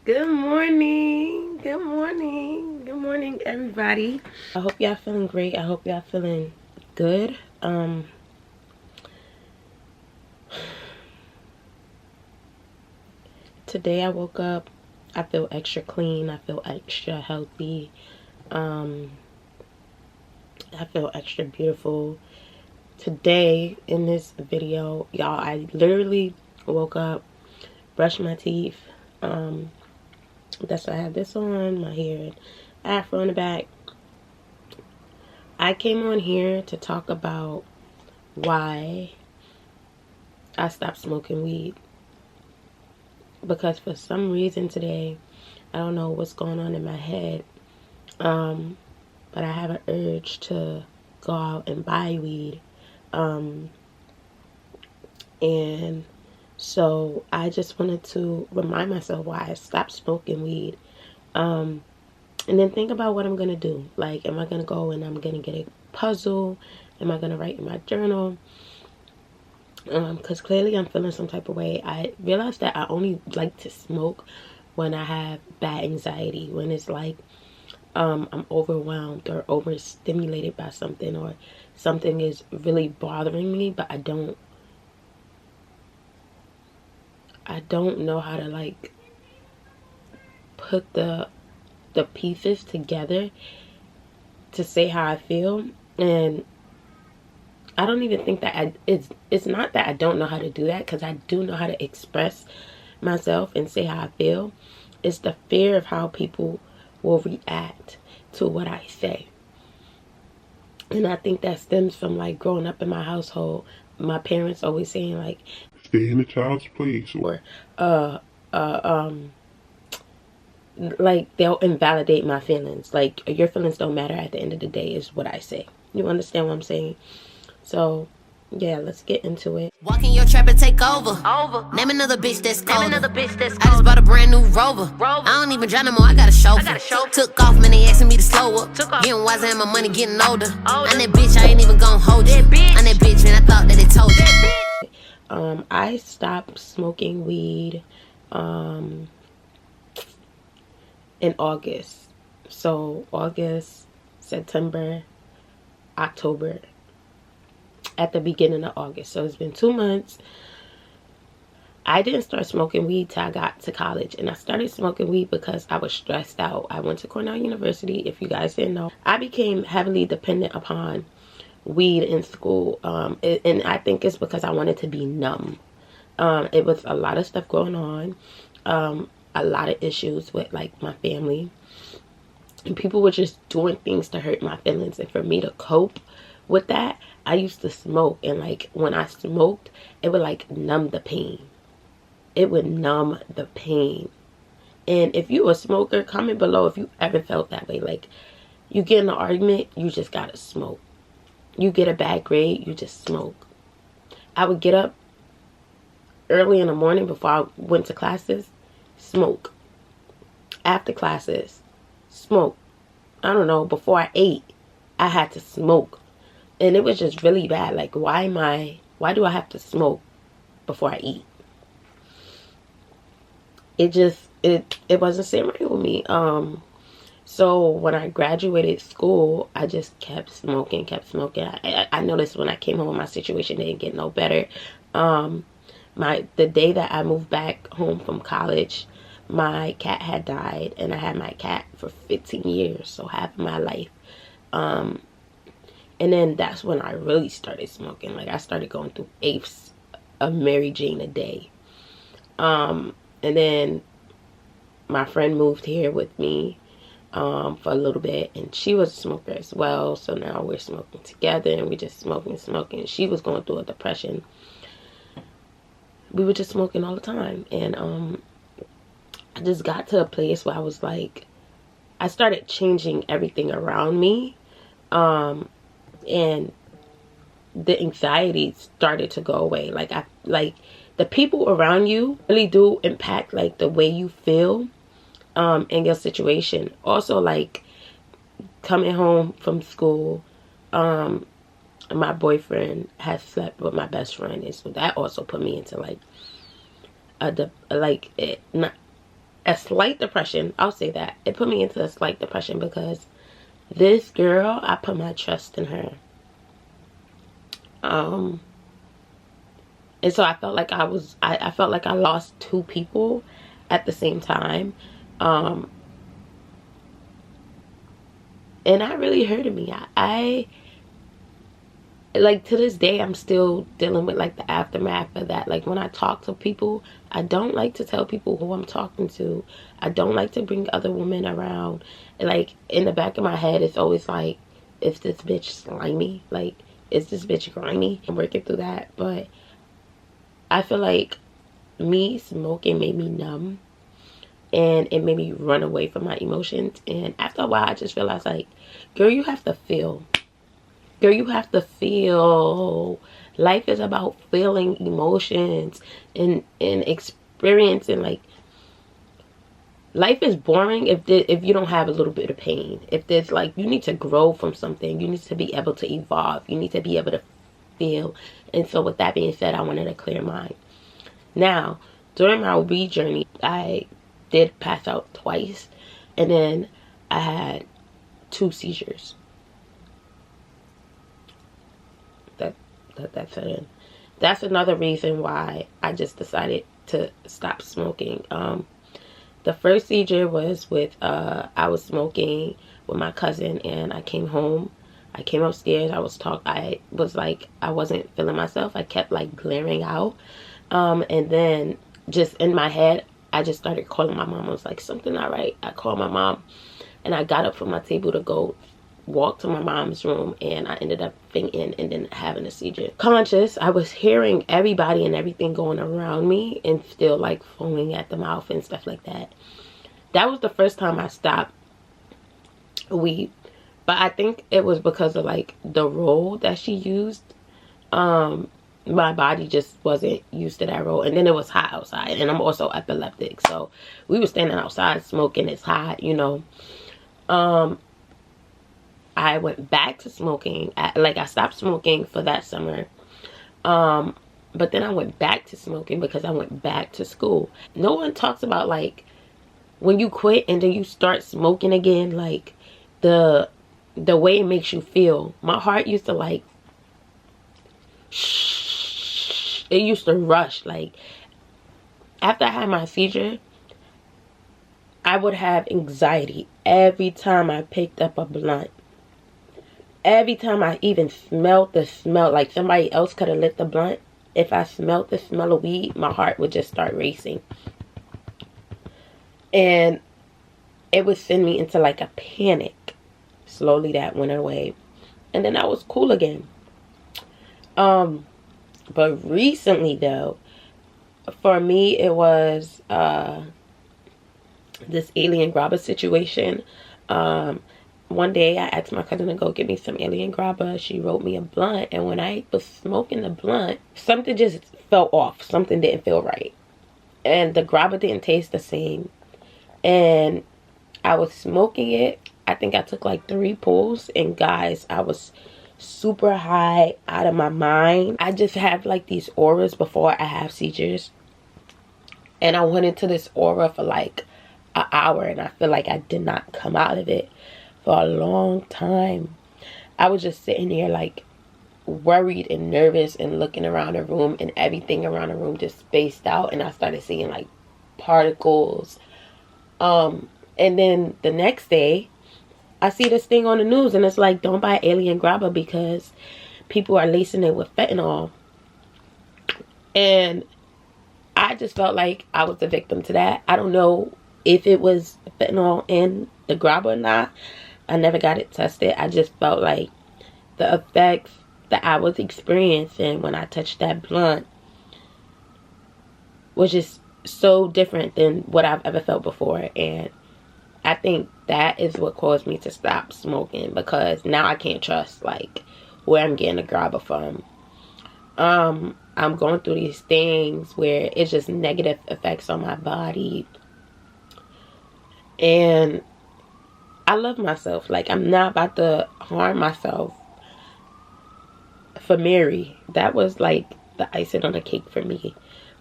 Good morning. Good morning. Good morning, everybody. I hope y'all feeling great. I hope y'all feeling good. Today I woke up. I feel extra clean. I feel extra healthy. I feel extra beautiful. Today in this video, y'all, I literally woke up, brushed my teeth. That's why I have this on, my hair, afro in the back. I came on here to talk about why I stopped smoking weed. Because for some reason today, I don't know what's going on in my head, but I have an urge to go out and buy weed. And so I just wanted to remind myself why I stopped smoking weed. And then think about what I'm going to do. Like, am I going to go and I'm going to get a puzzle? Am I going to write in my journal? Because clearly I'm feeling some type of way. I realized that I only like to smoke when I have bad anxiety. When it's like I'm overwhelmed or overstimulated by something, or something is really bothering me, but I don't know how to like put the pieces together to say how I feel. And I don't even think that it's not that I don't know how to do that, because I do know how to express myself and say how I feel. It's the fear of how people will react to what I say. And I think that stems from like growing up in my household, my parents always saying like, stay in the child's place, or like they'll invalidate my feelings. Like, your feelings don't matter at the end of the day, is what I say. You understand what I'm saying? So yeah, let's get into it. Walk in your trap and take over. Name another bitch that's cold. I just bought a brand new Rover. I don't even drive no more, I got a chauffeur. Took off, man, they asking me to slow up. Getting wiser and my money getting older. I'm that bitch, I ain't even gonna hold you. I'm that bitch, man, I thought that it told you. I stopped smoking weed in August. So August, September, October, at the beginning of August. So it's been 2 months. I didn't start smoking weed till I got to college. And I started smoking weed because I was stressed out. I went to Cornell University, if you guys didn't know. I became heavily dependent upon weed in school. And I think it's because I wanted to be numb. It was a lot of stuff going on. A lot of issues with like my family. And people were just doing things to hurt my feelings. And for me to cope with that, I used to smoke. And like when I smoked, it would like numb the pain. It would numb the pain. And if you a smoker, comment below if you ever felt that way. Like, you get in an argument, you just gotta smoke. You get a bad grade, you just smoke. I would get up early in the morning before I went to classes, smoke. After classes, smoke. I don't know, before I ate, I had to smoke. And it was just really bad. Like, why do I have to smoke before I eat? It wasn't sitting right with me. So when I graduated school, I just kept smoking. I noticed when I came home, my situation didn't get no better. The day that I moved back home from college, my cat had died, and I had my cat for 15 years, so half of my life. And then that's when I really started smoking. Like, I started going through eighths of Mary Jane a day. And then my friend moved here with me for a little bit, and she was a smoker as well. So now we're smoking together, and we just smoking. She was going through a depression. We were just smoking all the time. And I just got to a place where I was like, I started changing everything around me. And the anxiety started to go away. Like the people around you really do impact like the way you feel in your situation. Also, like coming home from school, my boyfriend has slept with my best friend, and so that also put me into like a slight depression. I'll say that. It put me into a slight depression because this girl, I put my trust in her. And so I felt like I felt like I lost two people at the same time. And that really hurted me. I like, to this day, I'm still dealing with like the aftermath of that. Like, when I talk to people, I don't like to tell people who I'm talking to. I don't like to bring other women around. Like, in the back of my head, it's always like, is this bitch slimy? Like, is this bitch grimy? I'm working through that. But I feel like me smoking made me numb, and it made me run away from my emotions. And after a while, I just realized, like, girl, you have to feel. Girl, you have to feel. Life is about feeling emotions and experiencing. Like, life is boring if you don't have a little bit of pain. If there's, like, you need to grow from something. You need to be able to evolve. You need to be able to feel. And so with that being said, I wanted a clear mind. Now, during my weed journey, I did pass out twice. And then I had 2 seizures. That's it. That's another reason why I just decided to stop smoking. The first seizure was with I was smoking with my cousin, and I came home. I came upstairs. I was like, I wasn't feeling myself. I kept like glaring out, and then just in my head, I just started calling my mom. I was like, something not right. I called my mom, and I got up from my table to go walk to my mom's room, and I ended up fainting and then having a seizure. Conscious, I was hearing everybody and everything going around me and still like foaming at the mouth and stuff like that. That was the first time I stopped weed, but I think it was because of like the role that she used. My body just wasn't used to that role, and then it was hot outside, and I'm also epileptic, so we were standing outside smoking. It's hot, you know. I went back to smoking. I stopped smoking for that summer. But then I went back to smoking because I went back to school. No one talks about like when you quit and then you start smoking again, like the way it makes you feel. My heart used to like, it used to rush. Like, after I had my seizure, I would have anxiety every time I picked up a blunt. Every time I even smelled the smell, like somebody else could have lit the blunt, if I smelled the smell of weed, my heart would just start racing. And it would send me into like a panic. Slowly that went away. And then I was cool again. But recently though, for me it was this alien grabber situation. One day I asked my cousin to go get me some alien grabber. She wrote me a blunt, and when I was smoking the blunt, something just fell off. Something didn't feel right, and the grabber didn't taste the same. And I was smoking it. I think I took like 3 pulls, and guys, I was super high, out of my mind. I just have like these auras before I have seizures, and I went into this aura for like an hour, and I feel like I did not come out of it for a long time. I was just sitting there like worried and nervous and looking around the room, and everything around the room just spaced out, and I started seeing like particles. And then the next day I see this thing on the news, and it's like, don't buy alien grabber because people are lacing it with fentanyl. And I just felt like I was the victim to that. I don't know if it was fentanyl in the grabber or not. I never got it tested. I just felt like the effects that I was experiencing when I touched that blunt was just so different than what I've ever felt before. And I think that is what caused me to stop smoking, because now I can't trust like where I'm getting the grabber from. I'm going through these things where it's just negative effects on my body. And I love myself. Like, I'm not about to harm myself for Mary. That was like the icing on the cake for me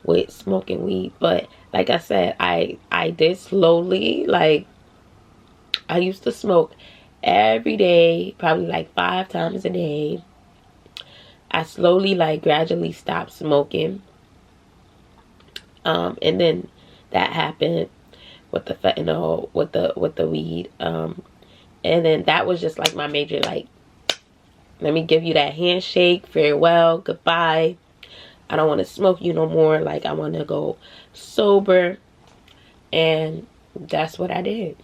with smoking weed. But like I said, I did slowly, like, I used to smoke every day, probably like 5 times a day. I slowly, like, gradually stopped smoking. And then that happened with the fentanyl, with the weed. And then that was just like my major, like, let me give you that handshake, farewell, goodbye. I don't want to smoke you no more. Like, I want to go sober. And that's what I did.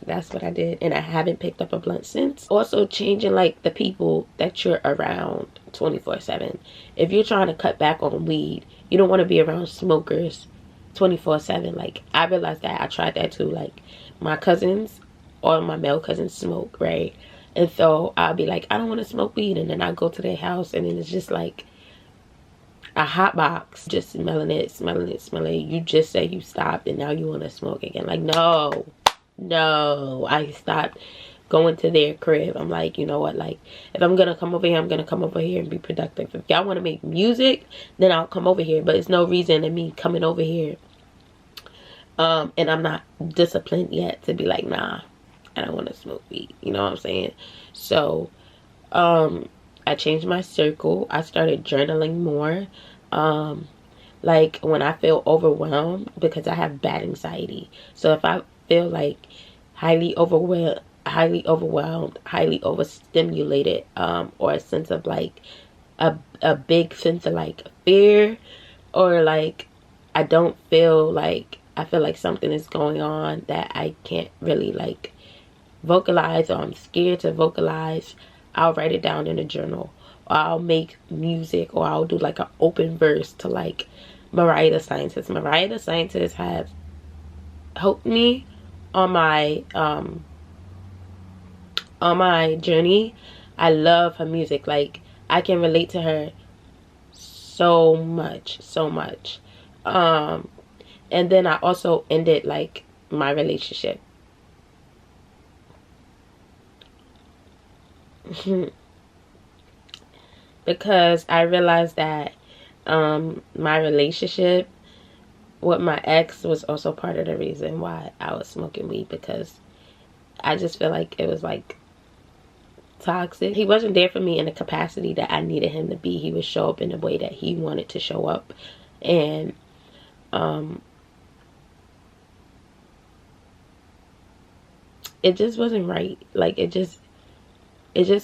That's what I did. And I haven't picked up a blunt since. Also, changing, like, the people that you're around 24/7. If you're trying to cut back on weed, you don't want to be around smokers 24/7. Like, I realized that. I tried that too. Like, my cousins, all my male cousins smoke, right? And so I'll be like, I don't want to smoke weed. And then I go to their house, and then it's just like a hot box, just smelling it, smelling it, smelling it. You just said you stopped, and now you want to smoke again. Like, no. I stopped going to their crib. I'm like, you know what, like, if I'm gonna come over here, I'm gonna come over here and be productive. If y'all want to make music, then I'll come over here, but it's no reason in me coming over here and I'm not disciplined yet to be like, nah, I don't want to smoke weed. You know what I'm saying? So I changed my circle. I started journaling more. Like, when I feel overwhelmed, because I have bad anxiety, so if I feel like highly overwhelmed, highly overstimulated, or a sense of like a big sense of like fear, or like I don't feel like, I feel like something is going on that I can't really like vocalize, or I'm scared to vocalize, I'll write it down in a journal, or I'll make music, or I'll do like an open verse to like Mariah the Scientist. Mariah the Scientist has helped me on my journey. I love her music. Like, I can relate to her so much. And then I also ended like my relationship. Because I realized that my relationship with my ex was also part of the reason why I was smoking weed, because I just feel like it was like toxic. He wasn't there for me in the capacity that I needed him to be. He would show up in the way that he wanted to show up, and it just wasn't right. Like, it just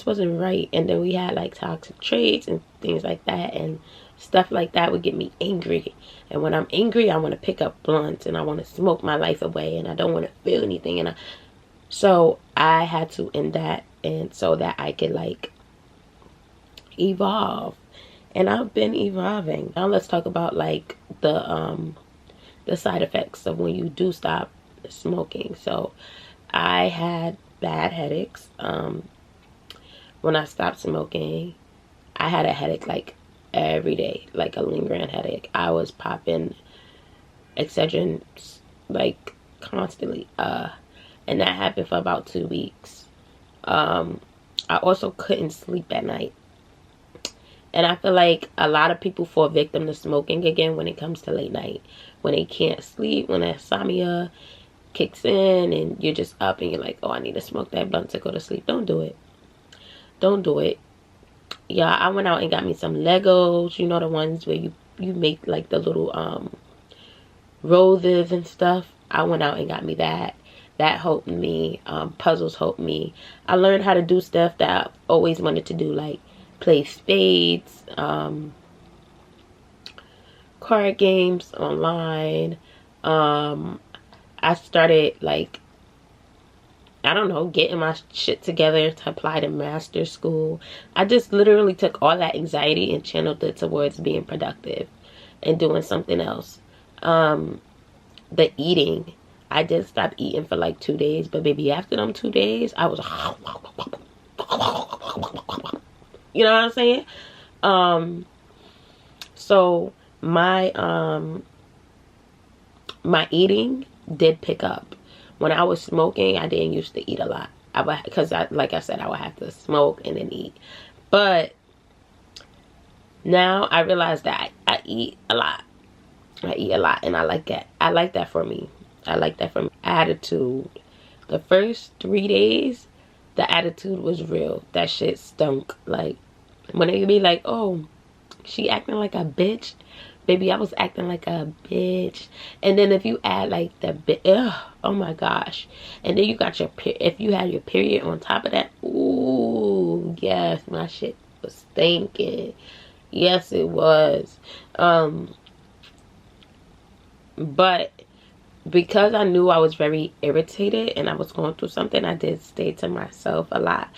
wasn't right. And then we had like toxic traits and things like that, and stuff like that would get me angry. And when I'm angry, I want to pick up blunts and I want to smoke my life away, and I don't want to feel anything. And so I had to end that, and so that I could like evolve. And I've been evolving. Now let's talk about like the side effects of when you do stop smoking. So I had bad headaches. When I stopped smoking, I had a headache like every day, like a lingering headache. I was popping Excedrin like constantly, and that happened for about 2 weeks. I also couldn't sleep at night, and I feel like a lot of people fall victim to smoking again when it comes to late night, when they can't sleep, when insomnia kicks in and you're just up and you're like, oh, I need to smoke that blunt to go to sleep. Don't do it. Yeah, I went out and got me some Legos, you know, the ones where you make like the little roses and stuff. I went out and got me that. That helped me. Puzzles helped me. I learned how to do stuff that I always wanted to do, like play spades, card games online. I started like, I don't know, getting my shit together to apply to master's school. I just literally took all that anxiety and channeled it towards being productive and doing something else. The eating, I did stop eating for like 2 days, but baby, after them 2 days, I was, you know what I'm saying? So my eating did pick up. When I was smoking, I didn't used to eat a lot. Because like I said, I would have to smoke and then eat. But now I realize that I eat a lot. I eat a lot, and I like that. I like that for me. I like that for me. Attitude. The first 3 days, the attitude was real. That shit stunk. Like, when they be like, oh, she acting like a bitch. Baby, I was acting like a bitch. And then if you add like the oh my gosh. And then you got your, if you had your period on top of that, ooh, yes, my shit was stinking. Yes, it was. But because I knew I was very irritated and I was going through something, I did stay to myself a lot.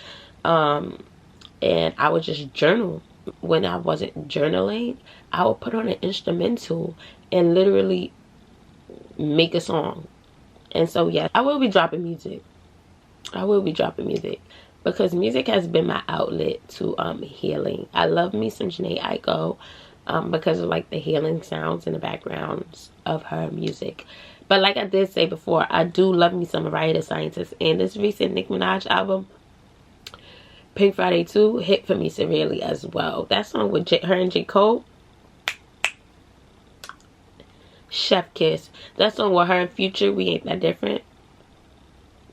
And I would just journal. When I wasn't journaling, I would put on an instrumental and literally make a song. And so, yeah, I will be dropping music. I will be dropping music. Because music has been my outlet to healing. I love me some Janae Aiko because of like the healing sounds in the backgrounds of her music. But like I did say before, I do love me some Mariah the Scientist. And this recent Nicki Minaj album, Pink Friday 2, hit for me severely as well. That song with her and J. Cole, Chef Kiss. That song with her and Future, We Ain't That Different.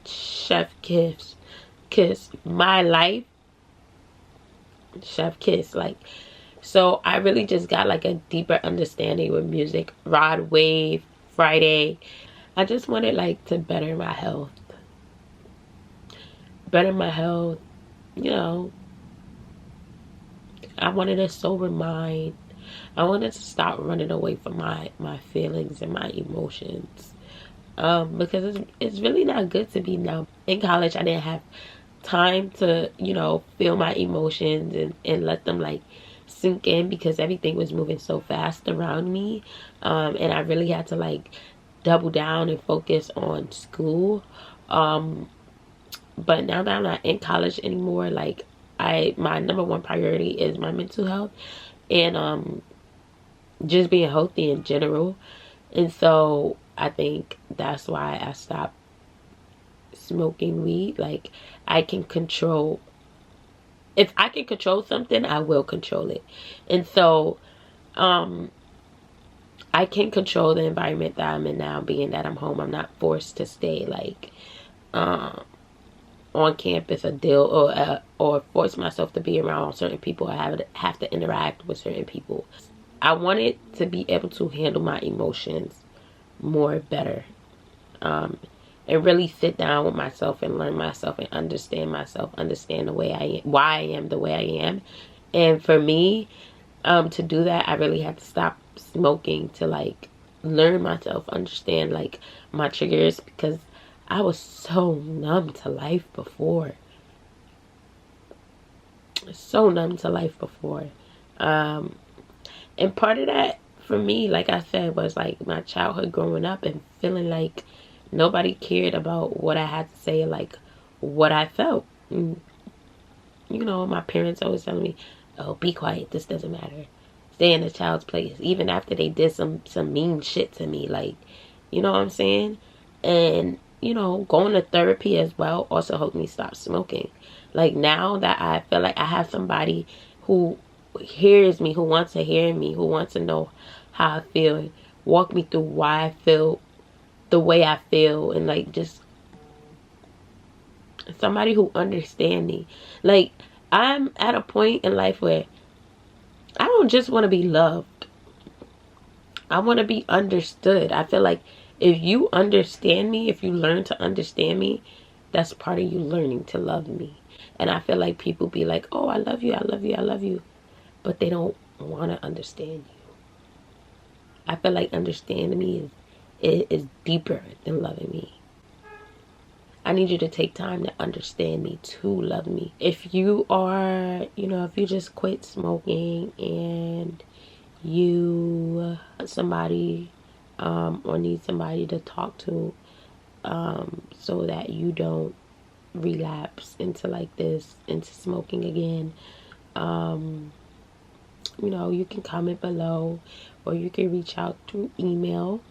Chef Kiss. My Life. Chef Kiss. Like, so I really just got like a deeper understanding with music. Rod Wave, Friday. I just wanted like to better my health. You know, I wanted a sober mind. I wanted to stop running away from my feelings and my emotions. Because it's really not good to be numb. In college, I didn't have time to, you know, feel my emotions and let them like sink in because everything was moving so fast around me. And I really had to like double down and focus on school. But now that I'm not in college anymore, like my number one priority is my mental health and just being healthy in general. And so I think that's why I stopped smoking weed. Like, I can control, if I can control something, I will control it. And so I can control the environment that I'm in now, being that I'm home. I'm not forced to stay like on campus or force myself to be around certain people. I have to interact with certain people. I wanted to be able to handle my emotions more better, and really sit down with myself and learn myself and understand myself, understand the way I am, why I am the way I am. And for me, to do that, I really had to stop smoking to like learn myself, understand like my triggers, because I was so numb to life before. So numb to life before. And part of that for me, like I said, was like my childhood growing up and feeling like nobody cared about what I had to say, like what I felt. And, you know, my parents always telling me, oh, be quiet, this doesn't matter. Stay in the child's place. Even after they did some mean shit to me, like, you know what I'm saying? And you know, going to therapy as well also helped me stop smoking. Like, now that I feel like I have somebody who hears me, who wants to hear me, who wants to know how I feel, and walk me through why I feel the way I feel, and like just somebody who understands me. Like, I'm at a point in life where I don't just want to be loved. I want to be understood. I feel like if you understand me, if you learn to understand me, that's part of you learning to love me. And I feel like people be like, oh, I love you, I love you, I love you. But they don't want to understand you. I feel like understanding me is deeper than loving me. I need you to take time to understand me, to love me. If you are, you know, if you just quit smoking and you somebody or need somebody to talk to so that you don't relapse into like this, into smoking again, you know, you can comment below or you can reach out through email,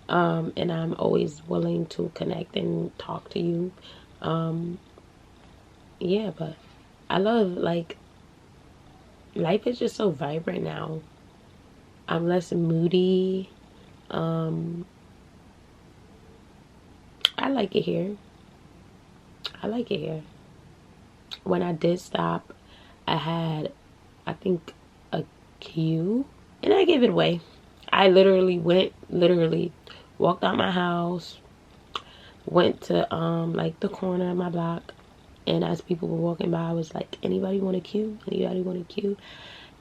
and I'm always willing to connect and talk to you. Yeah, but I love, like, life is just so vibrant now. I'm less moody. I like it here. I like it here. When I did stop, I had, I think, a queue, and I gave it away. I literally walked out my house, went to like the corner of my block, and as people were walking by, I was like, anybody want a queue? Anybody want a queue?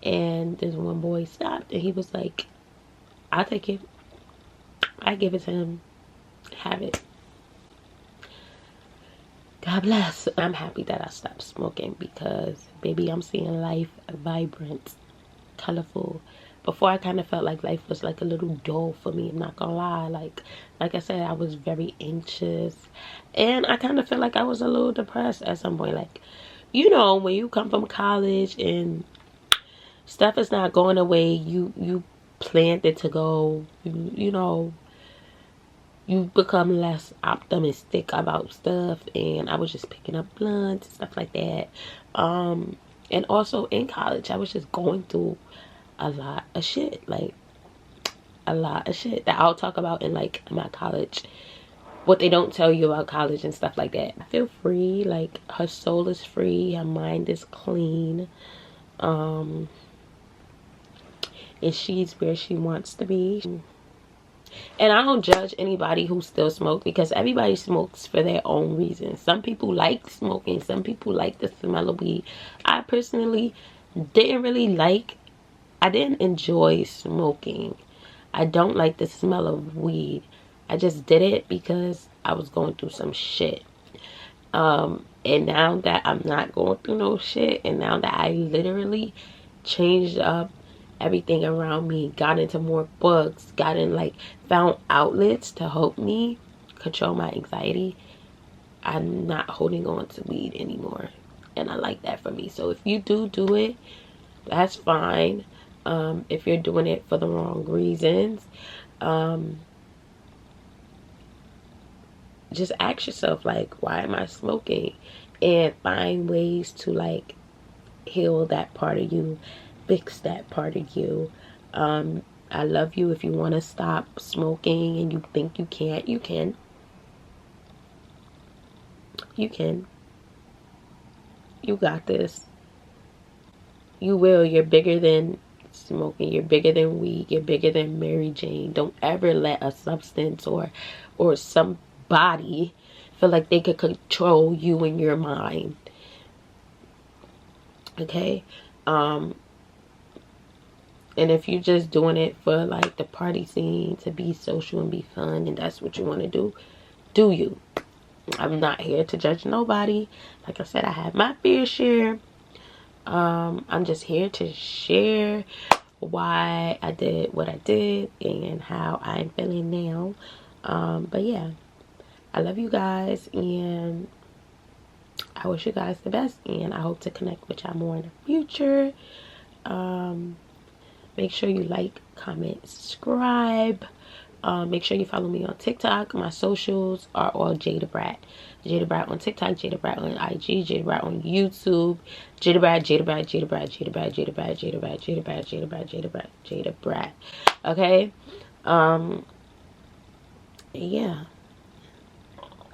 And this one boy stopped, and he was like, I'll take it. I give it to him. Have it. God bless. I'm happy that I stopped smoking because, baby, I'm seeing life vibrant, colorful. Before, I kind of felt like life was like a little dull for me. I'm not gonna lie. Like I said, I was very anxious, and I kind of felt like I was a little depressed at some point. Like, you know, when you come from college and stuff is not going the way you planned it to go, you know, you become less optimistic about stuff. And I was just picking up blunts and stuff like that. And also in college, I was just going through a lot of shit, like a lot of shit that I'll talk about in like my college, what they don't tell you about college and stuff like that. I feel free, like her soul is free, her mind is clean, and she's where she wants to be. And I don't judge anybody who still smokes, because everybody smokes for their own reasons. Some people like smoking, some people like the smell of weed. I personally I didn't enjoy smoking. I don't like the smell of weed. I just did it because I was going through some shit. And now that I'm not going through no shit, and now that I literally changed up everything around me, got into more books, found outlets to help me control my anxiety, I'm not holding on to weed anymore. And I like that for me. So if you do it, that's fine. If you're doing it for the wrong reasons, just ask yourself, like, why am I smoking? And find ways to like heal that part of you, fix that part of you. I love you. If you want to stop smoking and you think you can't, you can. You can. You got this. You will. You're bigger than smoking. You're bigger than weed. You're bigger than Mary Jane. Don't ever let a substance or somebody feel like they could control you and your mind. Okay? And if you're just doing it for like the party scene, to be social and be fun, and that's what you want to do you. I'm not here to judge nobody. Like I said, I have my fair share. I'm just here to share why I did what I did and how I'm feeling now. But yeah, I love you guys, and I wish you guys the best, and I hope to connect with y'all more in the future. Make sure you like, comment, subscribe. Make sure you follow me on TikTok. My socials are all Jada Brat. Jada Brat on TikTok, Jada Brat on IG, Jada Brat on YouTube, Jada Brat, Jada Brat, Jada Brat, Jada Brat, Jada Brat, Jada Brat, Jada Brat, Jada Brat, Jada Brat, Jada Brat. Okay? Yeah.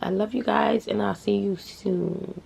I love you guys, and I'll see you soon.